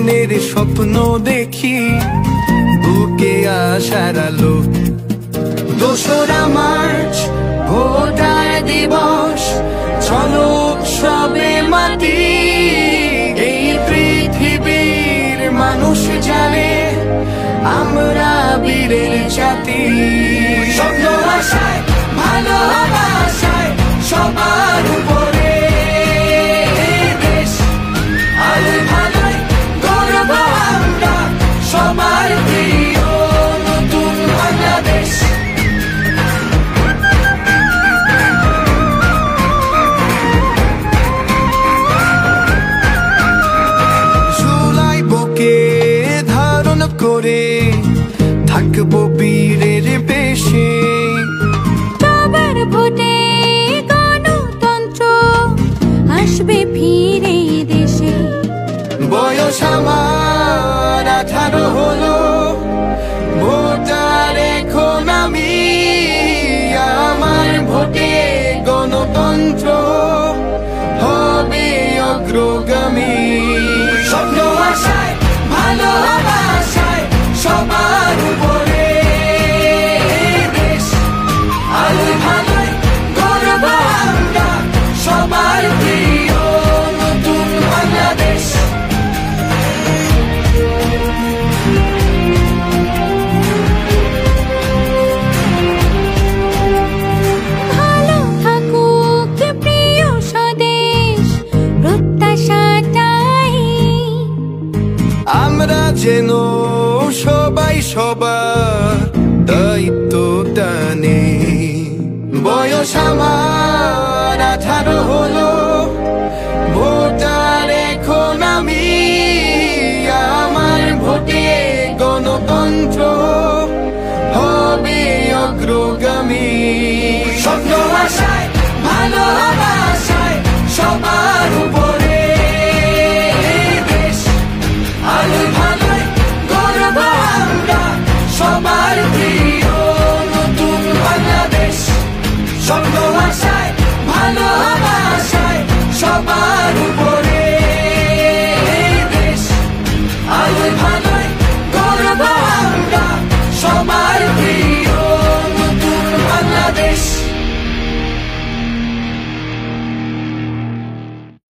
মনের স্বপ্ন দেখি, বুকে আশার আলো। 2রা মার্চ ভোটার দিবস, চলো উৎসবে মাতি। এই পৃথিবীর মানুষ জানে আমরা বীরের জাতি। স্বপ্ন আশায় ভালোবাসায় সবার উপরে দেশ, আলো ভালোয় গর্ব আমরা সবার প্রিয় নতুন বাংলাদেশ। জুলাই বুকে ধারণ করে থাকবো বীরের বেশে। সবার ভোটে গণতন্ত্র আসবে ফিরে দেশে। বয়স আমার 18 হলো, ভোটার এখন আমি। আমার ভোটে গণতন্ত্র হবে অগ্রগামী। স্বপ্ন আশায় ভালোবাসায় সবার উপরে দেশ, আলো ভালোয় গর্ব আমরা সবার প্রিয় নতুন বাংলাদেশ। ভালো থাকুক প্রিয় স্বদেশ, প্রত্যাশাটাই আমরা যেন সবাই সবার দায়িত্বটা নেই। বয়স আমার 18 হলো, ভোটার এখন আমি। আমার ভোটে গণতন্ত্র হবে অগ্রগামী। স্বপ্ন আশায় ভালোবাসায় সবার উপরে দেশ, আলো ভালোয় গর্ব আমরা সবার প্রিয় নতুন বাংলাদেশ। স্বপ্ন আশায় ভালোবাসায় সবার উপরে দেশ, আলো ভালোয় গর্ব আমরা সবার প্রিয় নতুন বাংলাদেশ।